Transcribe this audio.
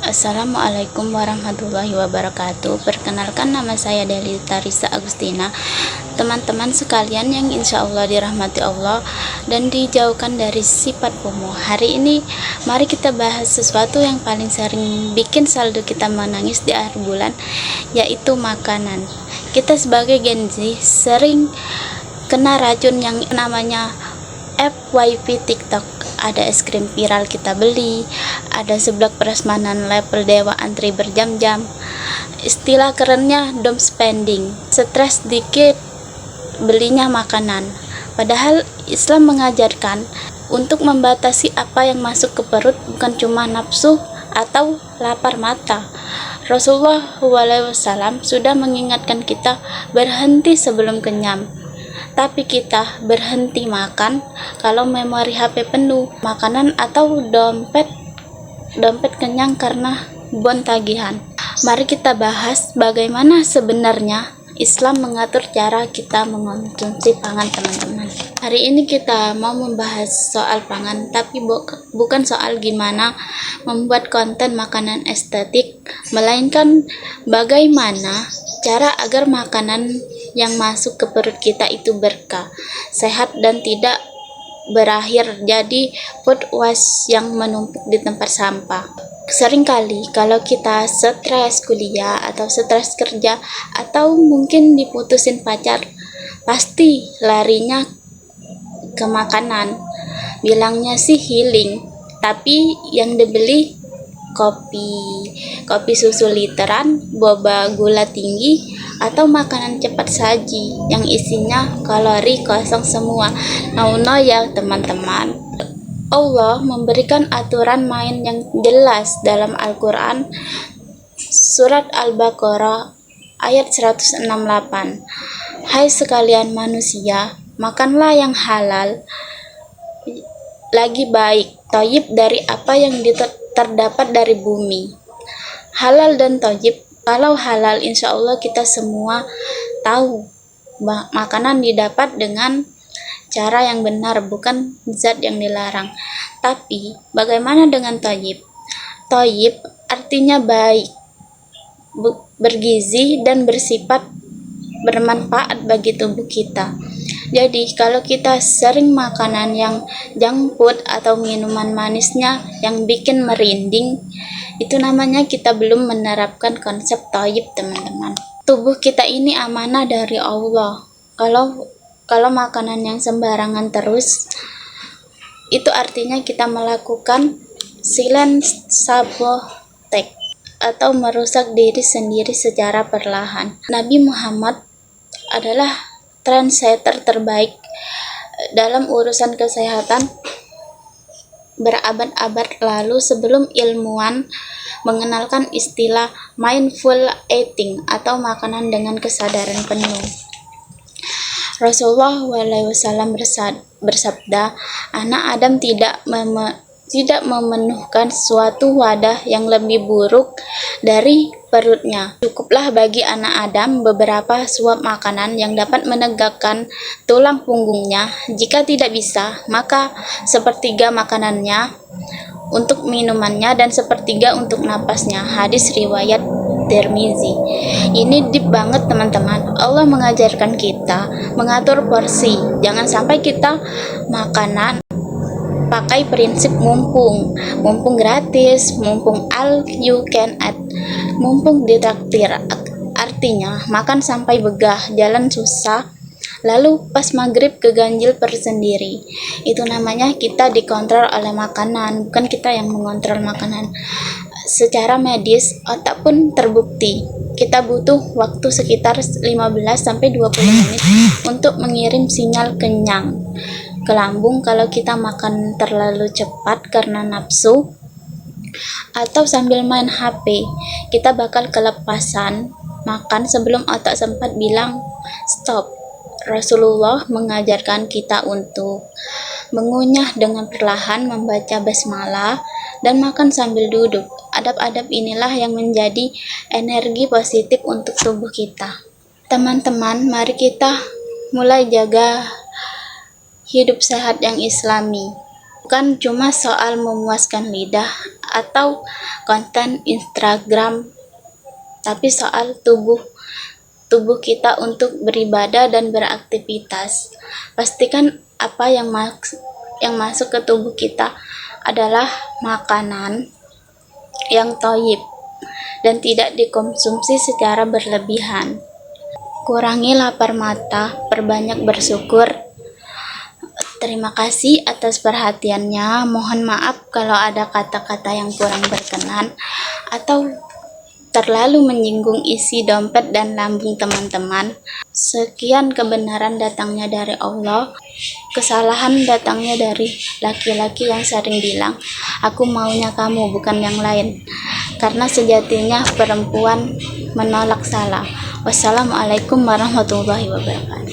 Assalamualaikum warahmatullahi wabarakatuh. Perkenalkan, nama saya Delita Risa Agustina. Teman-teman sekalian yang insya Allah dirahmati Allah dan dijauhkan dari sifat kumuh. Hari ini mari kita bahas sesuatu yang paling sering bikin saldo kita menangis di akhir bulan, yaitu makanan. Kita sebagai Gen Z sering kena racun yang namanya FYP TikTok. Ada es krim viral kita beli, ada seblak prasmanan level dewa antri berjam-jam. Istilah kerennya dom spending, stres dikit belinya makanan. Padahal Islam mengajarkan untuk membatasi apa yang masuk ke perut, bukan cuma nafsu atau lapar mata. Rasulullah SAW sudah mengingatkan kita berhenti sebelum kenyang. Tapi kita berhenti makan kalau memori HP penuh, makanan atau dompet kenyang karena bon tagihan. Mari kita bahas bagaimana sebenarnya Islam mengatur cara kita mengonsumsi pangan, teman-teman. Hari ini kita mau membahas soal pangan, tapi bukan soal gimana membuat konten makanan estetik, melainkan bagaimana cara agar makanan yang masuk ke perut kita itu berkah, sehat, dan tidak berakhir jadi food waste yang menumpuk di tempat sampah. Seringkali kalau kita stres kuliah atau stres kerja atau mungkin diputusin pacar, pasti larinya ke makanan. Bilangnya sih healing, tapi yang dibeli kopi susu literan, boba gula tinggi, atau makanan cepat saji yang isinya kalori kosong semua. No ya teman-teman. Allah memberikan aturan main yang jelas dalam Al-Quran, surat Al-Baqarah ayat 168. Hai sekalian manusia, makanlah yang halal, lagi baik, thayyib dari apa yang terdapat dari bumi. Halal dan thayyib. Kalau halal, insya Allah kita semua tahu makanan didapat dengan cara yang benar, bukan zat yang dilarang. Tapi bagaimana dengan thayyib? Thayyib artinya baik, bergizi, dan bersifat bermanfaat bagi tubuh kita. Jadi kalau kita sering makanan yang junk food atau minuman manisnya yang bikin merinding, itu namanya kita belum menerapkan konsep thayyib, teman-teman. Tubuh kita ini amanah dari Allah. Kalau makanan yang sembarangan terus, itu artinya kita melakukan silent sabotage atau merusak diri sendiri secara perlahan. Nabi Muhammad adalah trendsetter terbaik dalam urusan kesehatan berabad-abad lalu sebelum ilmuwan mengenalkan istilah mindful eating atau makanan dengan kesadaran penuh. Rasulullah SAW bersabda, anak Adam tidak memenuhkan suatu wadah yang lebih buruk dari perutnya. Cukuplah bagi anak Adam beberapa suap makanan yang dapat menegakkan tulang punggungnya. Jika tidak bisa, maka sepertiga makanannya untuk minumannya dan sepertiga untuk napasnya. Hadis riwayat Tirmizi. Ini deep banget, teman-teman. Allah mengajarkan kita mengatur porsi. Jangan sampai kita makanan pakai prinsip mumpung gratis, mumpung all you can eat, mumpung ditraktir. Artinya makan sampai begah, jalan susah, lalu pas maghrib keganjil persendiri. Itu namanya kita dikontrol oleh makanan, bukan kita yang mengontrol makanan. Secara medis, otak pun terbukti kita butuh waktu sekitar 15-20 menit untuk mengirim sinyal kenyang ke lambung. Kalau kita makan terlalu cepat karena nafsu atau sambil main HP, kita bakal kelepasan makan sebelum otak sempat bilang stop. Rasulullah mengajarkan kita untuk mengunyah dengan perlahan, membaca basmalah, dan makan sambil duduk. Adab-adab inilah yang menjadi energi positif untuk tubuh kita. Teman-teman, mari kita mulai jaga hidup sehat yang islami. Bukan cuma soal memuaskan lidah atau konten Instagram, tapi soal tubuh kita untuk beribadah dan beraktivitas. Pastikan apa yang masuk ke tubuh kita adalah makanan yang thayyib dan tidak dikonsumsi secara berlebihan. Kurangi lapar mata, perbanyak bersyukur. Terima kasih atas perhatiannya. Mohon maaf kalau ada kata-kata yang kurang berkenan atau terlalu menyinggung isi dompet dan lambung teman-teman. Sekian, kebenaran datangnya dari Allah, kesalahan datangnya dari laki-laki yang sering bilang, "Aku maunya kamu, bukan yang lain." Karena sejatinya perempuan menolak salah. Wassalamualaikum warahmatullahi wabarakatuh.